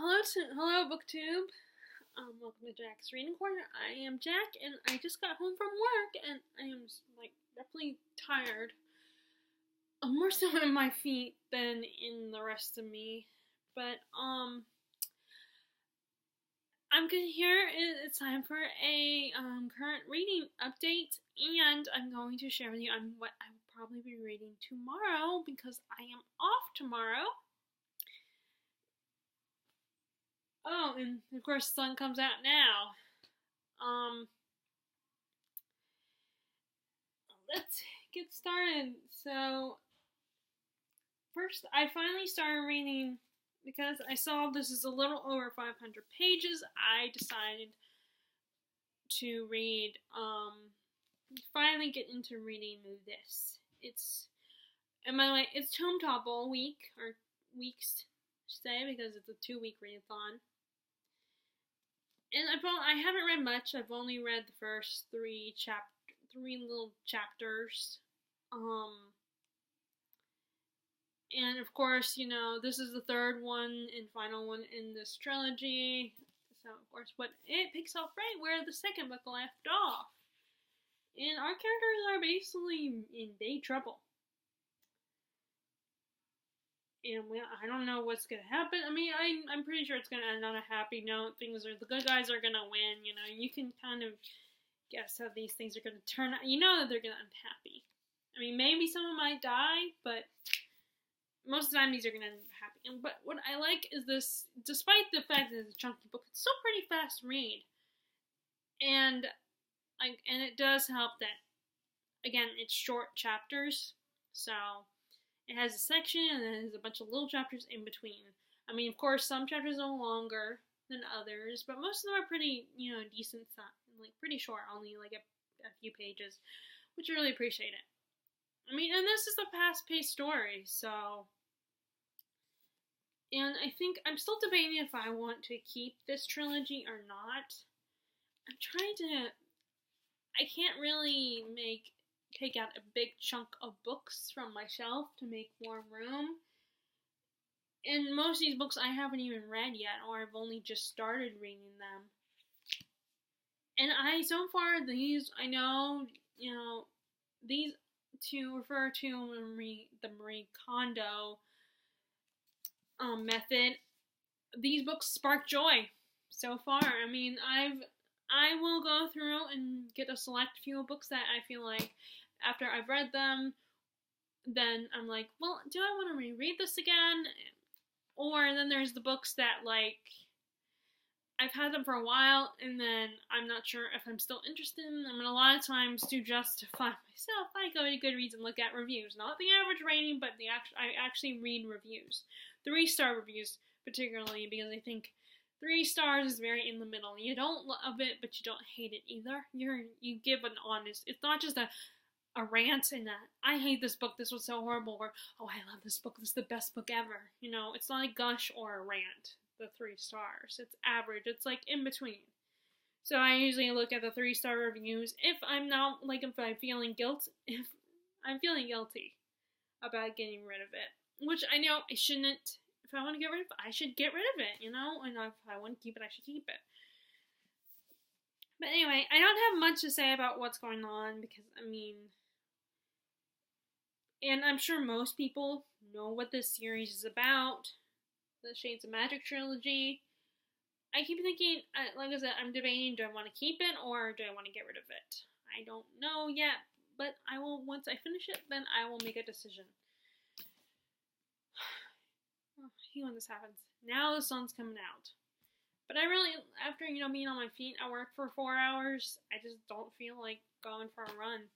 Hello, BookTube. Welcome to Jack's Reading Corner. I am Jack, and I just got home from work, and I am definitely tired. I'm more so in my feet than in the rest of me, but I'm good here. It's time for a current reading update, and I'm going to share with you on what I will probably be reading tomorrow because I am off tomorrow. Oh, and of course, the sun comes out now. Let's get started. So, first, I finally started reading because I saw this is a little over 500 pages. I decided to read, finally get into reading this. And by the way, it's Tome Topple week, or weeks, I should say, because it's a 2-week readathon. And I haven't read much. I've only read the first three little chapters. And of course, this is the third one and final one in this trilogy. So of course, it picks up right where the second book left off. And our characters are basically in big trouble. And I don't know what's gonna happen. I mean, I'm pretty sure it's gonna end on a happy note. The good guys are gonna win. You can kind of guess how these things are gonna turn out. You know that they're gonna end happy. I mean, maybe someone might die, but most of the time these are gonna end happy. But what I like is this, despite the fact that it's a chunky book, it's still pretty fast read, and it does help that, again, it's short chapters, so. It has a section, and then it has a bunch of little chapters in between. I mean, of course, some chapters are longer than others, but most of them are pretty, decent size, pretty short, only a few pages, which I really appreciate it. I mean, and this is a fast-paced story, so. And I think I'm still debating if I want to keep this trilogy or not. I'm trying to. I can't really take out a big chunk of books from my shelf to make more room. And most of these books I haven't even read yet, or I've only just started reading them. And so far, these, I know, these to refer to the Marie Kondo method, these books spark joy so far. I mean, I will go through and get a select few books that I feel like after I've read them, then I'm like, well, do I want to reread this again? Or then there's the books that, I've had them for a while, and then I'm not sure if I'm still interested in them. And a lot of times, to justify myself, I go to Goodreads and look at reviews. Not the average rating, but I actually read reviews. 3-star reviews, particularly, because I think 3 stars is very in the middle. You don't love it, but you don't hate it either. You give an honest. It's not just a rant and I hate this book. This was so horrible. Or I love this book. This is the best book ever. It's not a gush or a rant. The 3 stars. It's average. It's in between. So I usually look at the 3-star reviews if I'm feeling guilty about getting rid of it, which I know I shouldn't. If I want to get rid of it, I should get rid of it, and if I want to keep it, I should keep it. But anyway, I don't have much to say about what's going on because, and I'm sure most people know what this series is about, the Shades of Magic trilogy. I keep thinking, like I said, I'm debating, do I want to keep it or do I want to get rid of it? I don't know yet, but I will, once I finish it, then I will make a decision. I hate when this happens. Now the sun's coming out. But I really, after, being on my feet at work for 4 hours, I just don't feel like going for a run.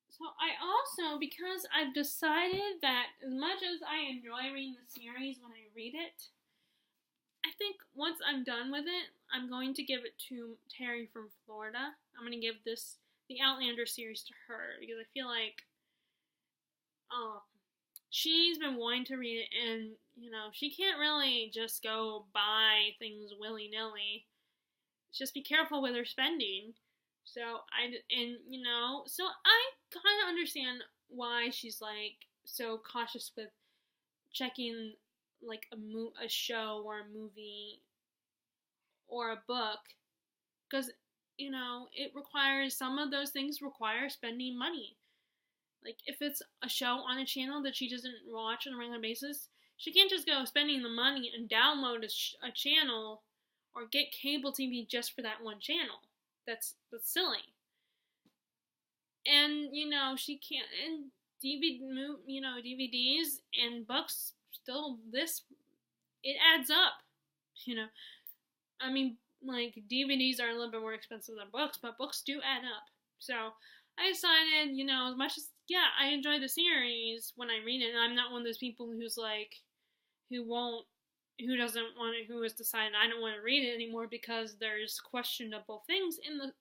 So I also, because I've decided that as much as I enjoy reading the series when I read it, I think once I'm done with it, I'm going to give it to Terry from Florida. I'm going to give the Outlander series to her because I feel like she's been wanting to read it, and, she can't really just go buy things willy-nilly. Just be careful with her spending. So I kind of understand why she's, so cautious with checking, like a show or a movie or a book, because it requires, some of those things require spending money. Like if it's a show on a channel that she doesn't watch on a regular basis, she can't just go spending the money and download a channel or get cable TV just for that one channel. That's silly. And she can't. And DVDs and books, still, it adds up. I mean, like, DVDs are a little bit more expensive than books, but books do add up. So I decided, as much as, yeah, I enjoy the series when I read it, and I'm not one of those people who's like, who has decided I don't want to read it anymore because there's questionable things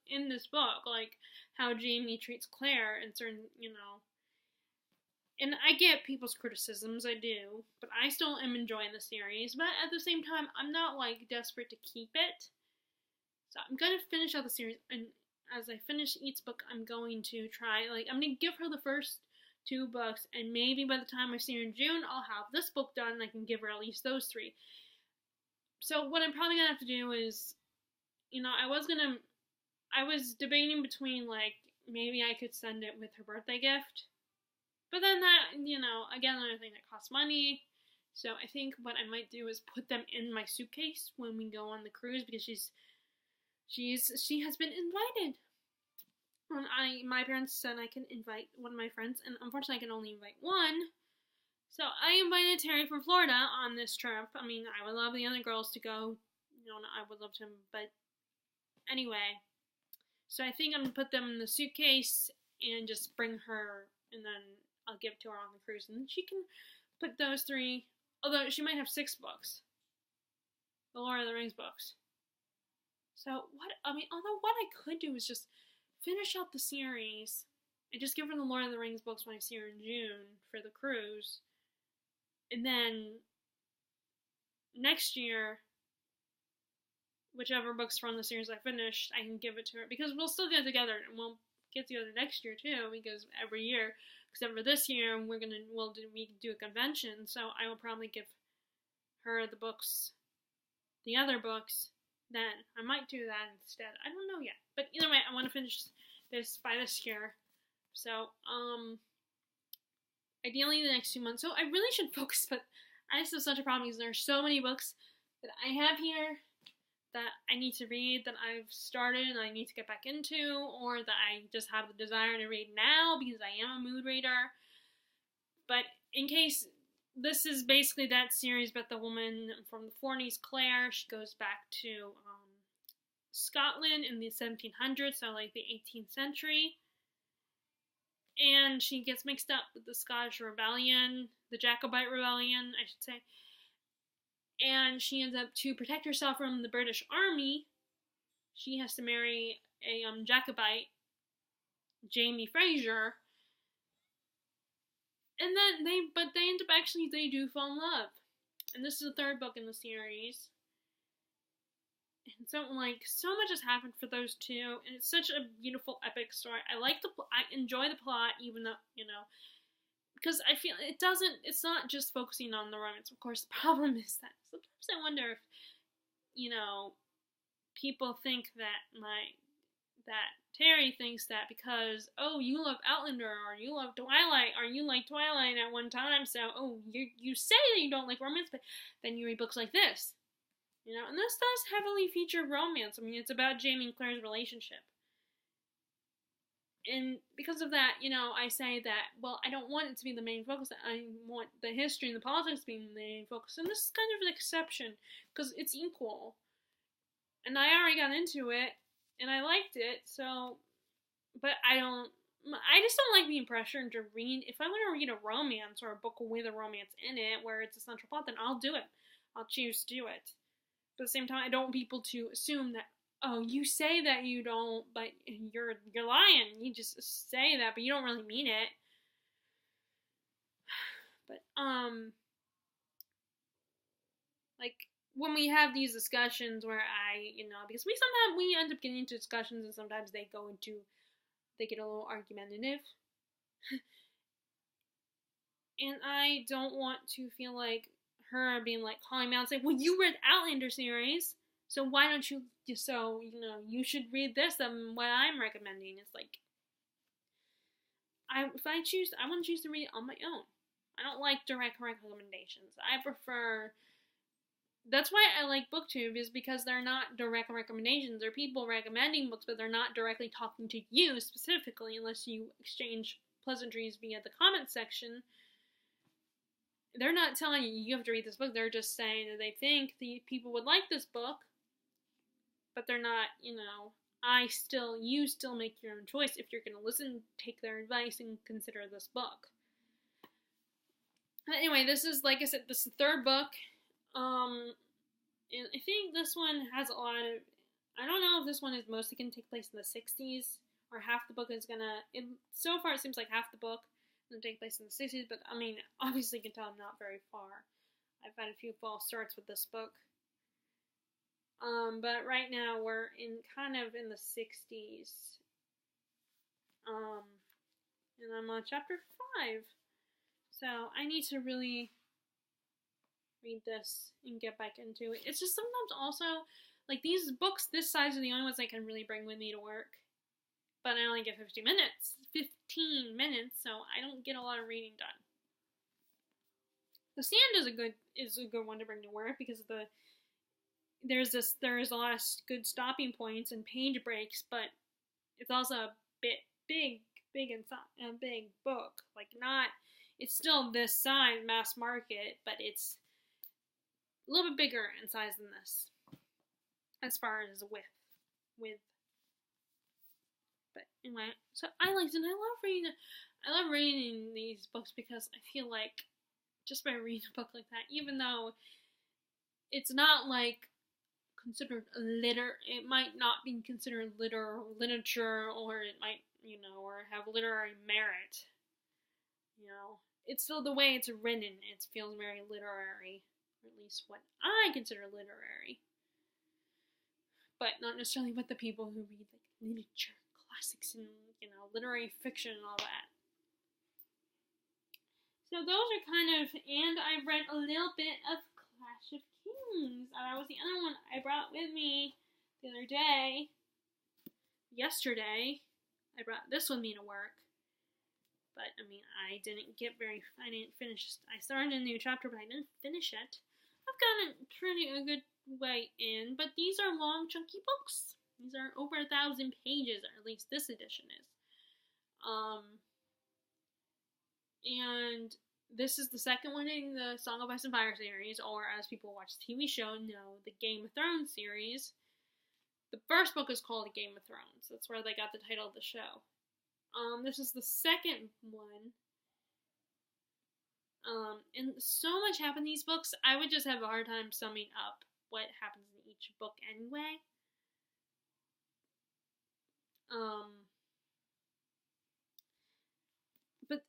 in this book, like how Jamie treats Claire and certain, and I get people's criticisms, I do, but I still am enjoying the series, but at the same time, I'm not, like, desperate to keep it. So I'm going to finish out the series, and as I finish each book, I'm going to try, like, I'm going to give her the first 2 books, and maybe by the time I see her in June, I'll have this book done, and I can give her at least those 3. So what I'm probably going to have to do is, I was debating between, like, maybe I could send it with her birthday gift. But then that, again, another thing that costs money. So I think what I might do is put them in my suitcase when we go on the cruise, because she has been invited. And my parents said I can invite one of my friends, and unfortunately I can only invite one. So I invited Terry from Florida on this trip. I mean, I would love the other girls to go. I would love to, but anyway. So I think I'm going to put them in the suitcase and just bring her, and then I'll give it to her on the cruise, and she can put those 3, although she might have 6 books. The Lord of the Rings books. So, although what I could do is just finish up the series and just give her the Lord of the Rings books when I see her in June for the cruise. And then next year, whichever books from the series I finished, I can give it to her, because we'll still get together, and we'll get together next year too, because every year, except for this year, we do a convention, so I will probably give her the other books, then. I might do that instead. I don't know yet. But either way, I want to finish this by this year. So, ideally the next 2 months. So I really should focus, but I just have such a problem because there are so many books that I have here that I need to read, that I've started and I need to get back into, or that I just have the desire to read now because I am a mood reader. But in case, this is basically that series about the woman from the 40s, Claire. She goes back to Scotland in the 1700s, so like the 18th century. And she gets mixed up with the Scottish Rebellion, the Jacobite Rebellion, I should say. And she ends up, to protect herself from the British Army, she has to marry a Jacobite, Jamie Fraser. And then they end up they do fall in love. And this is the 3rd book in the series. And so, like, so much has happened for those 2, and it's such a beautiful, epic story. I enjoy the plot, even though, because I feel it's not just focusing on the romance. Of course, the problem is that sometimes I wonder if, people think that Terry thinks that because, oh, you love Outlander, or you love Twilight, or you like Twilight at one time, so, oh, you say that you don't like romance, but then you read books like this. And this does heavily feature romance. I mean, it's about Jamie and Claire's relationship. And because of that, I say that, well, I don't want it to be the main focus. I want the history and the politics being the main focus. And this is kind of an exception, because it's equal. And I already got into it, and I liked it, so, but I just don't like being pressured to read. If I want to read a romance, or a book with a romance in it, where it's a central plot, then I'll do it. I'll choose to do it. But at the same time, I don't want people to assume that, oh, you say that you don't, but you're lying. You just say that, but you don't really mean it. But, like, when we have these discussions where because sometimes we end up getting into discussions, and sometimes they get a little argumentative. And I don't want to feel like her being like calling me out and saying, well, you read Outlander series, so why don't you, so, you know, you should read this and what I'm recommending. It's like, if I choose, I want to choose to read it on my own. I don't like direct recommendations. I prefer, that's why I like BookTube, is because they're not direct recommendations. They're people recommending books, but they're not directly talking to you specifically, unless you exchange pleasantries via the comment section. They're not telling you you have to read this book. They're just saying that they think the people would like this book, but they're not, you know, you still make your own choice if you're going to listen, take their advice, and consider this book. But anyway, this is, like I said, this is the third book. And I think this one has a lot of, I don't know if this one is mostly going to take place in the 60s, or half the book is going to, so far it seems like half the book is going to take place in the 60s, but I mean, obviously you can tell I'm not very far. I've had a few false starts with this book. But right now we're kind of in the 60s. And I'm on chapter 5. So I need to really read this and get back into it. It's just sometimes also, like, these books this size are the only ones I can really bring with me to work. But I only get 15 minutes, so I don't get a lot of reading done. The Stand is a good one to bring to work because there's a lot of good stopping points and page breaks, but it's also a bit big inside, a big book. Like, not, it's still this size, mass market, but it's a little bit bigger in size than this, as far as width. But anyway, so I love reading these books because I feel like just by reading a book like that, even though it's not like considered it might not be considered literature, or it might, you know, or have literary merit. You know, it's still the way it's written. It feels very literary, or at least what I consider literary. But not necessarily with the people who read like literature, classics, and, you know, literary fiction and all that. So those are kind of, and I've read a little bit of Clash of Kings. That was the other one I brought with me the other day. Yesterday, I brought this with me to work. But, I mean, I didn't finish. I started a new chapter, but I didn't finish it. I've gotten a good way in, but these are long, chunky books. These are over 1,000 pages, or at least this edition is. And this is the second one in the Song of Ice and Fire series, or as people watch the TV show know, the Game of Thrones series. The first book is called The Game of Thrones. That's where they got the title of the show. This is the second one. And so much happened in these books, I would just have a hard time summing up what happens in each book anyway. But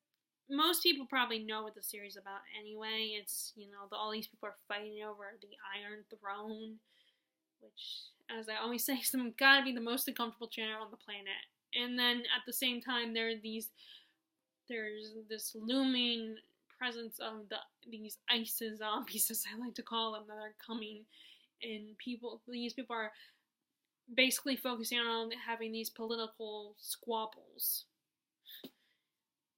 most people probably know what the series is about anyway. It's, you know, all these people are fighting over the Iron Throne, which, as I always say, is gotta be the most uncomfortable chair on the planet. And then at the same time, there's this looming presence of these ice zombies, as I like to call them, that are coming, and these people are basically focusing on having these political squabbles.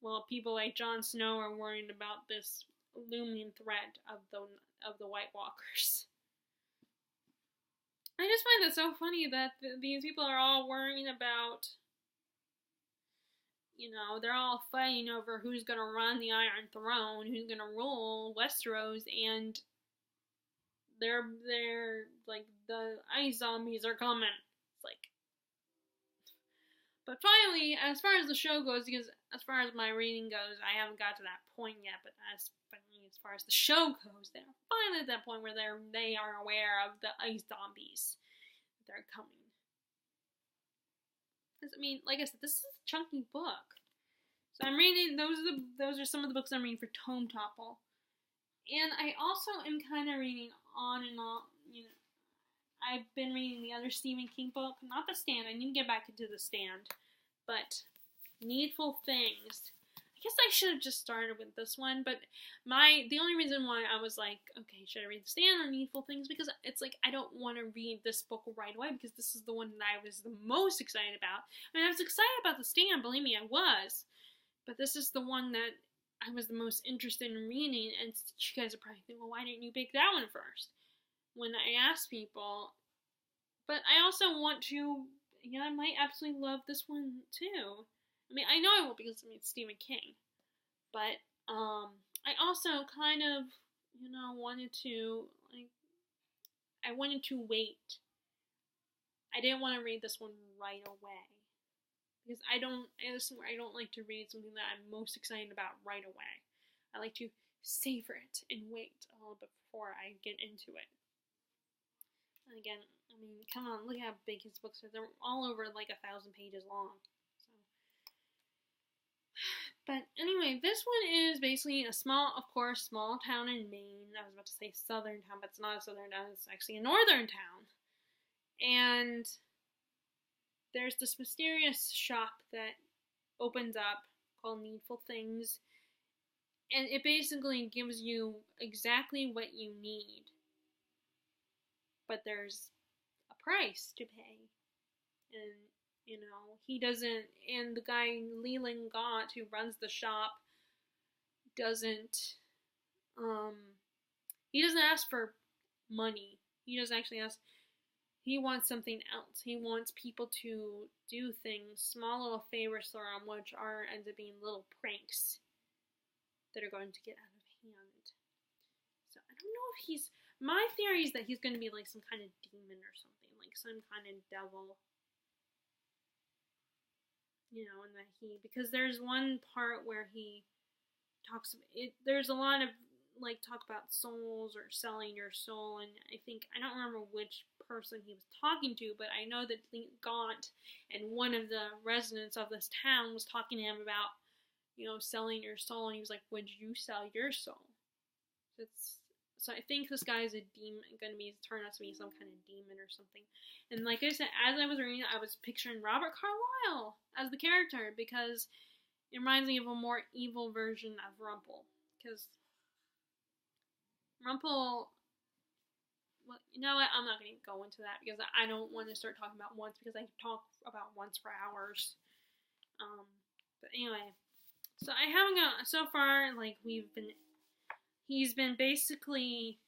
Well, people like Jon Snow are worried about this looming threat of the White Walkers. I just find it so funny that these people are all worrying about, you know, they're all fighting over who's going to run the Iron Throne, who's going to rule Westeros, and they're like, the ice zombies are coming. It's like, but finally, as far as the show goes, because as far as my reading goes, I haven't got to that point yet, but as far as the show goes, they're finally at that point where they are aware of the ice zombies that are coming. Because, I mean, like I said, this is a chunky book. So I'm reading, those are some of the books I'm reading for Tome Topple. And I also am kind of reading on and on, you know, I've been reading the other Stephen King book, not The Stand. I need to get back into The Stand, but Needful Things. I guess I should have just started with this one, but the only reason why I was like, okay, should I read The Stand or Needful Things? Because it's like I don't want to read this book right away because this is the one that I was the most excited about. I mean, I was excited about The Stand, believe me, I was, but this is the one that I was the most interested in reading, and you guys are probably thinking, well, why didn't you pick that one first? When I asked people, but I also want to, I might absolutely love this one too. I mean, I know I will because it's Stephen King, but I also kind of, wanted to I wanted to wait. I didn't want to read this one right away because I don't like to read something that I'm most excited about right away. I like to savor it and wait a little bit before I get into it. And again, I mean, come on, look how big his books are. They're all over like 1,000 pages long. So, but anyway, this one is basically a small town in Maine. I was about to say southern town, but it's not a southern town. It's actually a northern town. And there's this mysterious shop that opens up called Needful Things. And it basically gives you exactly what you need. But there's a price to pay. And, he doesn't, and the guy, Leland Gaunt, who runs the shop, doesn't ask for money. He doesn't actually ask, he wants something else. He wants people to do things, small little favors for him, which ends up being little pranks that are going to get out of hand. So I don't know if my theory is that he's going to be like some kind of demon or something, like some kind of devil. And that because there's one part where he talks, there's a lot of talk about souls or selling your soul, and I don't remember which person he was talking to, but I know that Gaunt and one of the residents of this town was talking to him about, selling your soul, and he was like, would you sell your soul? So I think this guy is a demon, going to turn out to be some kind of demon or something. And like I said, as I was reading it, I was picturing Robert Carlyle as the character because it reminds me of a more evil version of Rumple. Because Rumple, well, you know what? I'm not going to go into that because I don't want to start talking about once because I talk about once for hours. But anyway, so I haven't got so far. He's been basically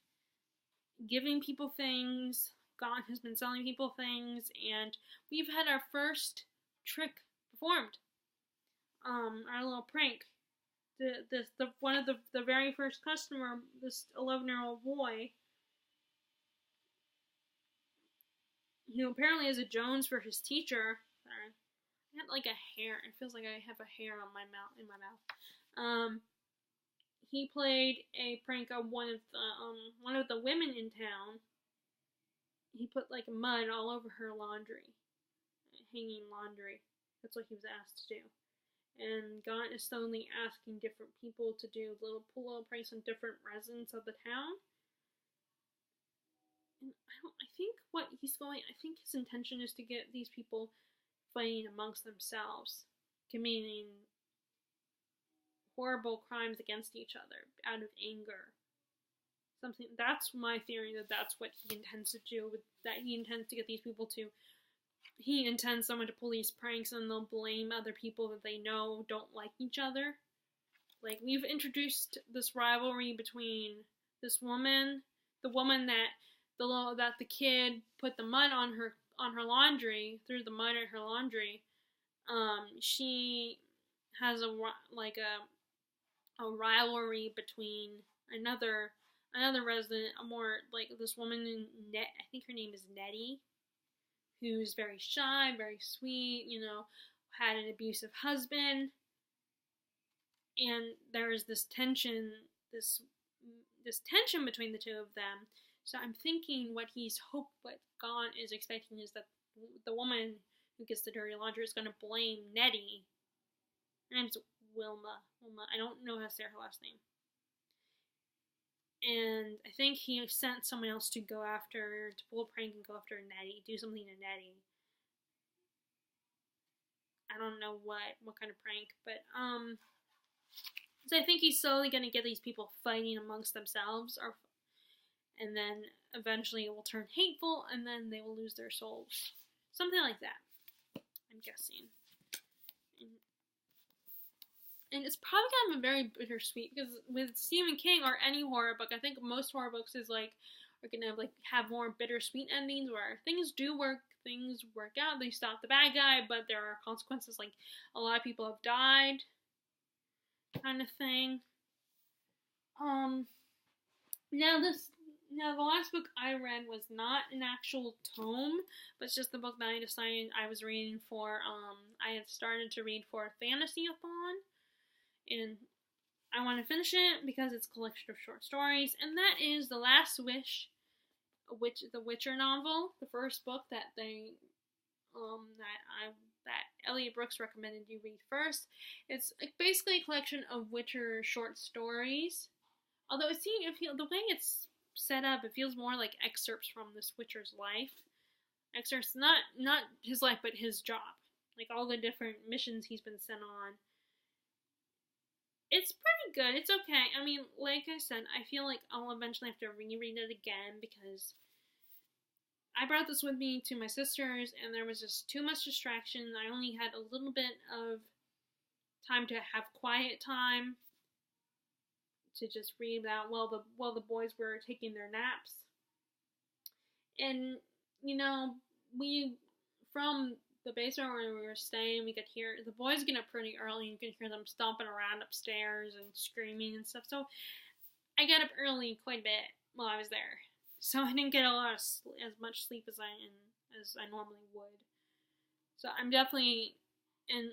giving people things. Gaunt has been selling people things, and we've had our first trick performed. Our little prank. One of the very first customer, this 11-year-old boy, who apparently is a Jones for his teacher. Sorry, I got like a hair. It feels like I have a hair on my mouth, in my mouth. He played a prank on one of the women in town. He put like mud all over her laundry, hanging laundry. That's what he was asked to do. And Gaunt is slowly asking different people to pull little pranks on different residents of the town. And I think his intention is to get these people fighting amongst themselves, committing horrible crimes against each other out of anger. That's my theory, that's what he intends to do, that he intends to get these people to, he intends someone to pull these pranks and they'll blame other people that they know don't like each other. Like, we've introduced this rivalry between this woman, the woman that the kid put the mud on her laundry, threw the mud in her laundry. She has a rivalry between another resident, this woman, I think her name is Nettie, who's very shy, very sweet, had an abusive husband, and there's this tension between the two of them. So I'm thinking what Gaunt is expecting is that the woman who gets the dirty laundry is going to blame Nettie. Her name's Wilma. I don't know how to say her last name. And I think he sent someone else to pull a prank and go after Nettie, do something to Nettie. I don't know what kind of prank, but So I think he's slowly going to get these people fighting amongst themselves, and then eventually it will turn hateful, and then they will lose their souls. Something like that, I'm guessing. And it's probably kind of a very bittersweet, because with Stephen King or any horror book, I think most horror books are gonna have more bittersweet endings where things work out, they stop the bad guy, but there are consequences, like a lot of people have died, kind of thing. Now the last book I read was not an actual tome, but it's just the book that I decided I was reading for. I had started to read for a fantasy-a-thon, and I want to finish it because it's a collection of short stories, and that is The Last Wish, the Witcher novel, the first book that Elliot Brooks recommended you read first. It's basically a collection of Witcher short stories. Although the way it's set up, it feels more like excerpts from this Witcher's life. Excerpts, not his life, but his job. Like all the different missions he's been sent on. It's pretty good. It's okay. I mean, like I said, I feel like I'll eventually have to reread it again because I brought this with me to my sister's and there was just too much distraction. I only had a little bit of time to have quiet time to just read that while the boys were taking their naps. And, from the basement where we were staying, we could hear the boys get up pretty early. You could hear them stomping around upstairs and screaming and stuff. So I got up early quite a bit while I was there. So I didn't get as much sleep as I normally would. So I'm definitely, and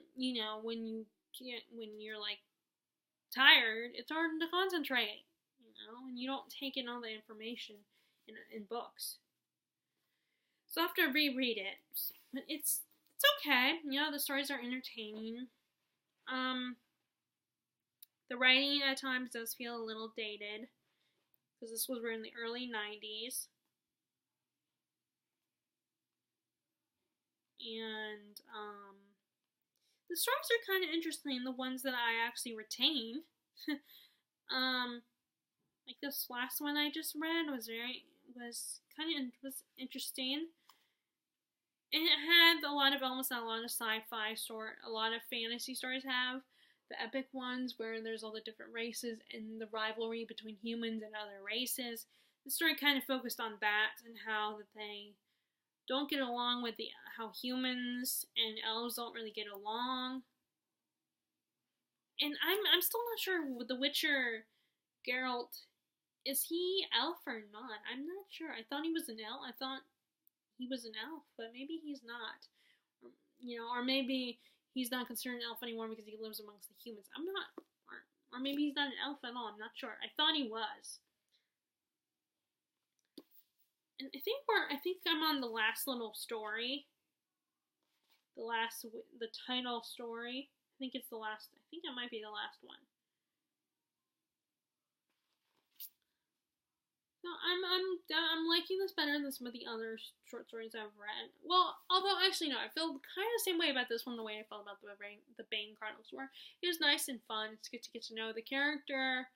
when you're like tired, it's hard to concentrate. And you don't take in all the information in books. So I have to reread it. It's okay. The stories are entertaining. The writing at times does feel a little dated, because this was written in the early 90s. And, the stories are kind of interesting, the ones that I actually retain. Like this last one I just read was interesting. And it had a lot of elements that a lot of sci-fi a lot of fantasy stories have. The epic ones where there's all the different races and the rivalry between humans and other races. The story kind of focused on that and how that they don't get along with how humans and elves don't really get along. And I'm still not sure with The Witcher, Geralt, is he elf or not? I'm not sure. I thought he was an elf. I thought he was an elf, but maybe he's not. Or maybe he's not considered an elf anymore because he lives amongst the humans. I'm not, or maybe he's not an elf at all. I'm not sure. I thought he was. And I think I'm on the last little story. The title story. I think it's the last. I think it might be the last one. No, I'm liking this better than some of the other short stories I've read. Well, although actually no, I feel kind of the same way about this one the way I felt about the Bane Chronicles, where it was nice and fun. It's good to get to know the character.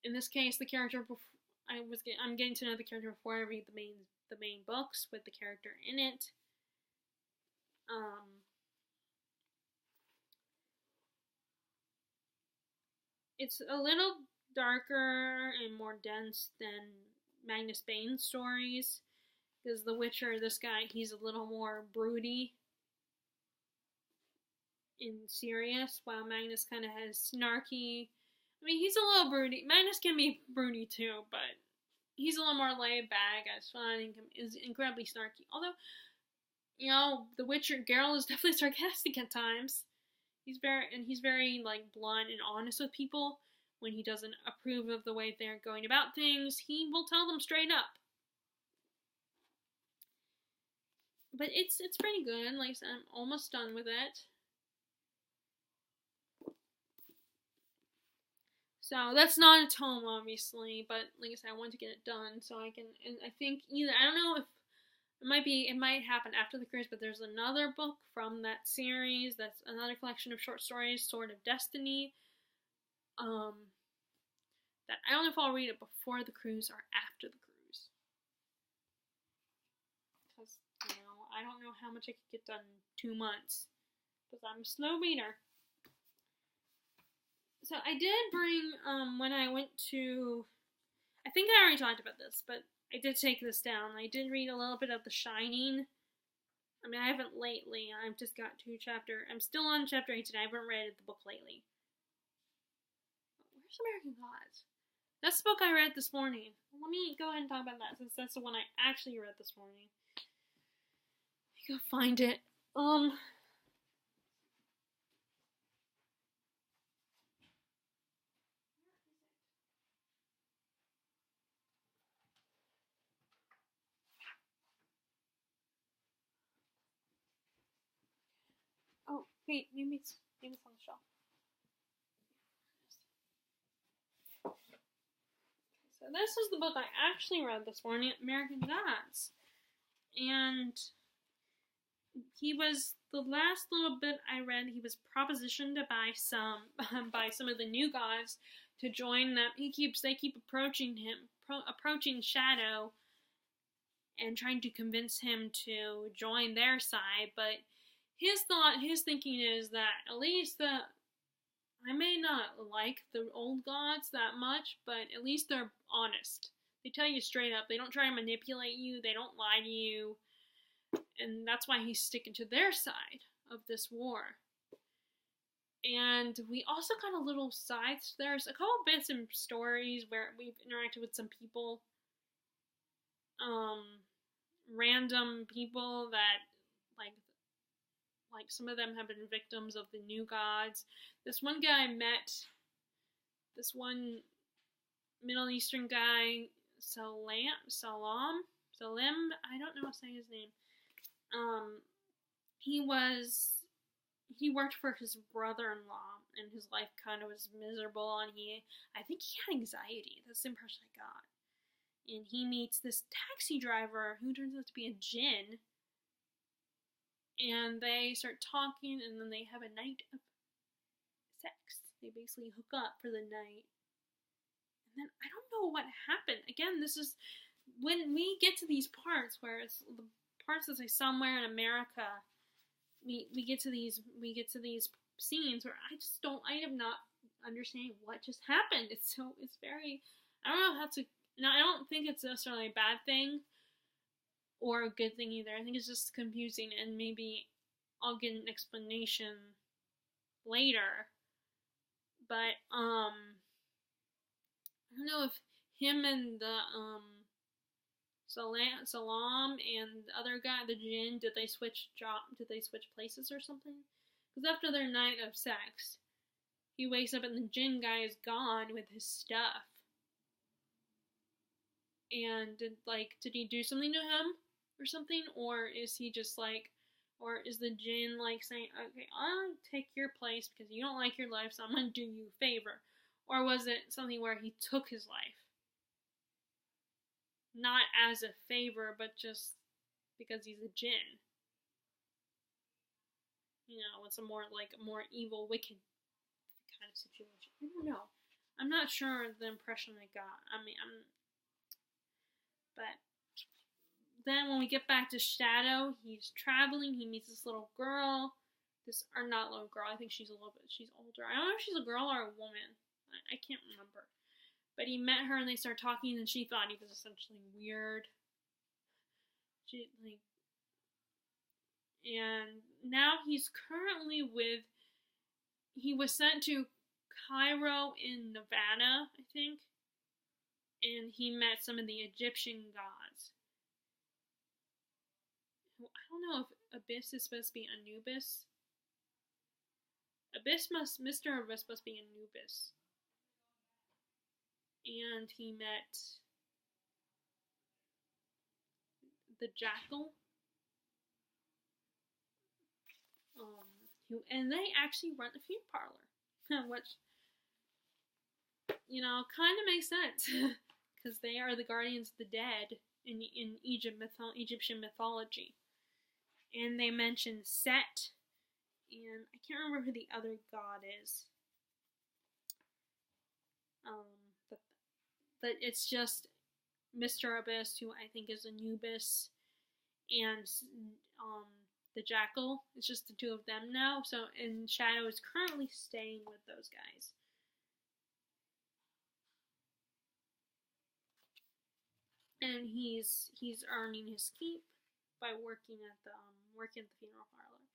In this case, I'm getting to know the character before I read the main books with the character in it. It's a little darker and more dense than Magnus Bane's stories, because The Witcher, this guy, he's a little more broody and serious, while Magnus kind of has snarky. I mean, he's a little broody. Magnus can be broody too, but he's a little more laid back, has fun, and is incredibly snarky. Although, The Witcher, Geralt is definitely sarcastic at times. He's very like blunt and honest with people. When he doesn't approve of the way they're going about things, he will tell them straight up. But it's pretty good. Like I said, I'm almost done with it. So that's not a tome, obviously, but like I said, I want to get it done so I can. And I think I don't know if it might happen after the cruise, but there's another book from that series. That's another collection of short stories, Sword of Destiny. that I don't know if I'll read it before the cruise or after the cruise. Because, I don't know how much I could get done in 2 months. Because I'm a slow reader. So I did bring, when I went to, I think I already talked about this, but I did take this down. I did read a little bit of The Shining. I mean, I haven't lately. I've just got I'm still on chapter 18. I haven't read the book lately. Where's American Gods? That's the book I read this morning. Let me go ahead and talk about that, since that's the one I actually read this morning. I go find it. Oh, wait, maybe it's on the shelf. So this is the book I actually read this morning, American Gods. And he was, the last little bit I read, he was propositioned by some of the new gods to join them. They keep approaching him, approaching Shadow, and trying to convince him to join their side. But his thinking is that at least I may not like the old gods that much, but at least they're honest. They tell you straight up. They don't try to manipulate you. They don't lie to you. And that's why he's sticking to their side of this war. And we also got a little sides. There's a couple bits and stories where we've interacted with some people. Random people that, like some of them have been victims of the new gods. This one guy met this one Middle Eastern guy, Salim, I don't know how to say his name. He worked for his brother-in-law, and his life kind of was miserable, and I think he had anxiety. That's the impression I got. And he meets this taxi driver who turns out to be a djinn. And they start talking, and then they have a night of sex. They basically hook up for the night. And then I don't know what happened. Again, this is when we get to these parts where it's the parts that say somewhere in America. We get to these scenes where I am not understanding what just happened. It's very, I don't know how to. Now, I don't think it's necessarily a bad thing or a good thing either. I think it's just confusing, and maybe I'll get an explanation later. But I don't know if him and the Salam and the other guy, the djinn, did they switch places or something? Because after their night of sex, he wakes up and the djinn guy is gone with his stuff. And did he do something to him or something? Or is he just or is the djinn saying, okay, I'll take your place because you don't like your life, so I'm going to do you a favor? Or was it something where he took his life? Not as a favor, but just because he's a djinn. It's a more evil, wicked kind of situation. I don't know. I'm not sure the impression I got. But then when we get back to Shadow, he's traveling, he meets this little girl. Not little girl, I think she's older. I don't know if she's a girl or a woman. I can't remember. But he met her and they started talking, and she thought he was essentially weird. And now he's currently he was sent to Cairo in Nevada, I think. And he met some of the Egyptian gods. I don't know if Abyss is supposed to be Anubis. Mr. Abyss must be Anubis. And he met the Jackal. And they actually run a feud parlor, which, kind of makes sense. Because they are the guardians of the dead in Egyptian mythology. And they mention Set, and I can't remember who the other god is. That it's just Mr. Abyss, who I think is Anubis, and the Jackal. It's just the two of them now. So, and Shadow is currently staying with those guys. And he's earning his keep by working at the funeral parlor.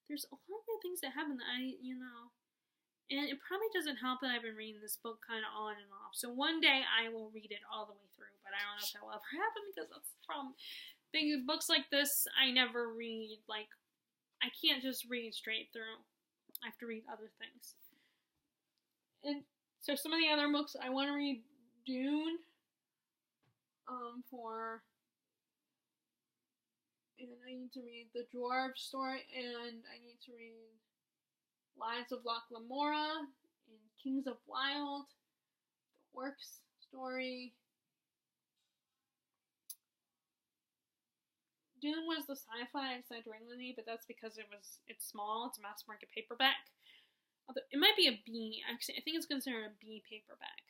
There's a lot of things that happen that and it probably doesn't help that I've been reading this book kind of on and off. So one day I will read it all the way through, but I don't know if that will ever happen because that's the problem. Big books like this, I never read. Like, I can't just read straight through. I have to read other things. And so some of the other books I want to read, Dune. And I need to read the Dwarf story, and I need to read Lives of Locke Lamora and Kings of Wild, the Orcs story. Dune was the sci-fi I decided to originally, but that's because it's small. It's a mass market paperback. Although it might be a B. Actually, I think it's considered a B paperback.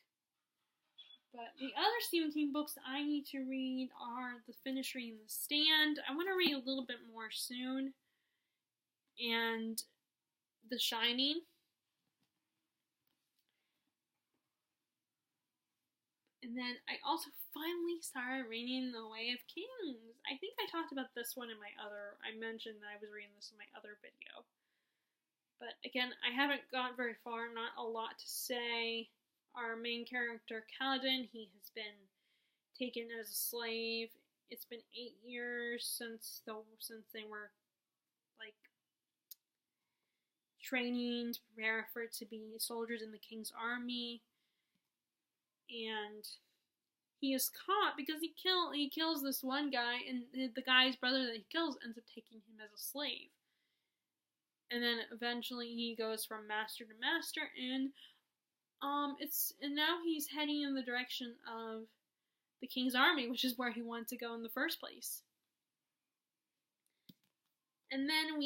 But the other Stephen King books I need to read are finish reading The Stand. I want to read a little bit more soon. And The Shining. And then I also finally started reading The Way of Kings. I think I talked about this one in I mentioned that I was reading this in my other video. But again, I haven't got very far, not a lot to say. Our main character, Kaladin, he has been taken as a slave. It's been 8 years since they were training to prepare for it to be soldiers in the king's army. And he is caught because he kills this one guy, and the guy's brother that he kills ends up taking him as a slave. And then eventually he goes from master to master, and now he's heading in the direction of the king's army, which is where he wanted to go in the first place. And then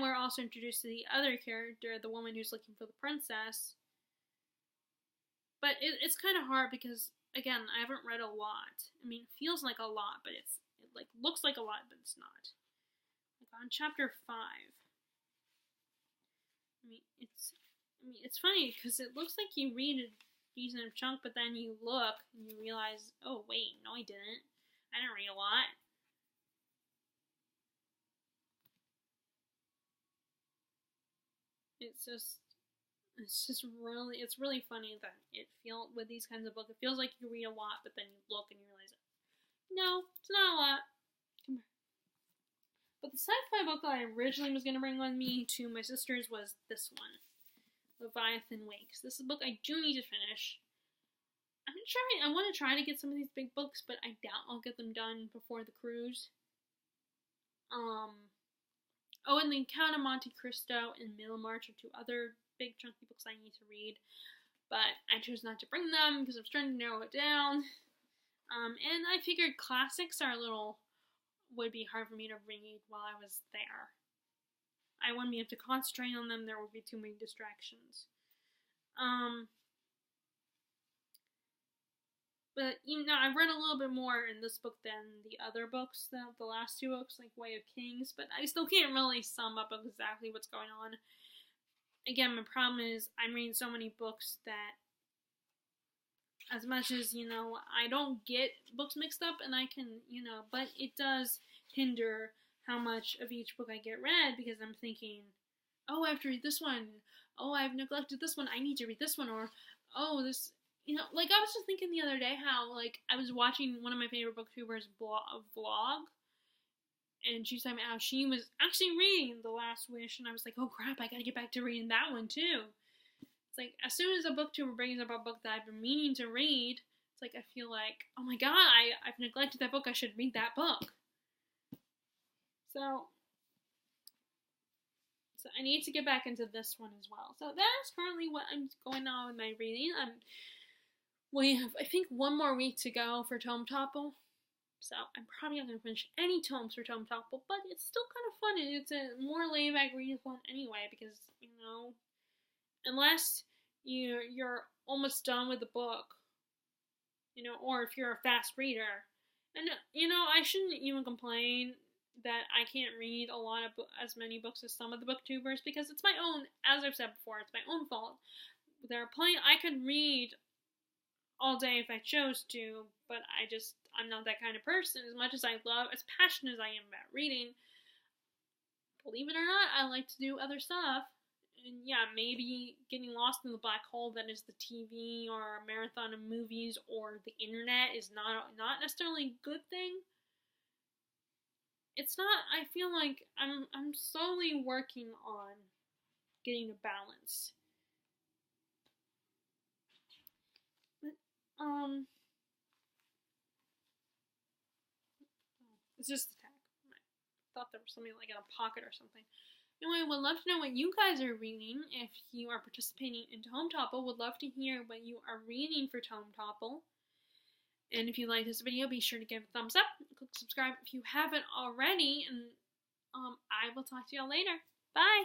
we're also introduced to the other character, the woman who's looking for the princess. But it's kind of hard because, again, I haven't read a lot. I mean, it feels like a lot, but it looks like a lot, but it's not. On chapter 5. It's funny because it looks like you read a decent chunk, but then you look and you realize, oh wait, no I didn't. I didn't read a lot. It's really funny that with these kinds of books, it feels like you read a lot, but then you look and you realize, no, it's not a lot. But the sci-fi book that I originally was going to bring with me to my sisters was this one, Leviathan Wakes. This is a book I do need to finish. I want to try to get some of these big books, but I doubt I'll get them done before the cruise. And then Count of Monte Cristo and Middlemarch are two other big chunky books I need to read, but I chose not to bring them because I was trying to narrow it down. And I figured classics would be hard for me to read while I was there. I wouldn't be able to concentrate on them. There would be too many distractions. But I've read a little bit more in this book than the other books, the last two books, like Way of Kings. But I still can't really sum up exactly what's going on. Again, my problem is I'm reading so many books that, as much as, I don't get books mixed up, and I can, but it does hinder how much of each book I get read, because I'm thinking, oh, I have to read this one. Oh, I've neglected this one. I need to read this one. Or, oh, this, I was just thinking the other day how, I was watching one of my favorite booktubers vlog, and she was talking about how she was actually reading The Last Wish, and I was like, oh crap, I gotta get back to reading that one too. It's as soon as a booktuber brings up a book that I've been meaning to read, it's I feel like, oh my god, I've neglected that book, I should read that book. So I need to get back into this one as well. So that's currently what I'm going on with my reading. We have, I think, one more week to go for Tome Topple. So I'm probably not going to finish any tomes for Tome Topple, but it's still kind of fun, and it's a more laid-back read one anyway, because, unless you're almost done with the book, or if you're a fast reader. And I shouldn't even complain that I can't read as many books as some of the booktubers, because it's my own, as I've said before, it's my own fault. There are plenty I could read all day if I chose to, but I'm not that kind of person. As much as as passionate as I am about reading, believe it or not, I like to do other stuff. And yeah, maybe getting lost in the black hole that is the TV or a marathon of movies or the internet is not necessarily a good thing. It's not. I feel like I'm slowly working on getting a balance. But it's just a tag. I thought there was something like in a pocket or something. Anyway, would love to know what you guys are reading. If you are participating in Tome Topple, would love to hear what you are reading for Tome Topple. And if you like this video, be sure to give a thumbs up. Click subscribe if you haven't already. And I will talk to y'all later. Bye!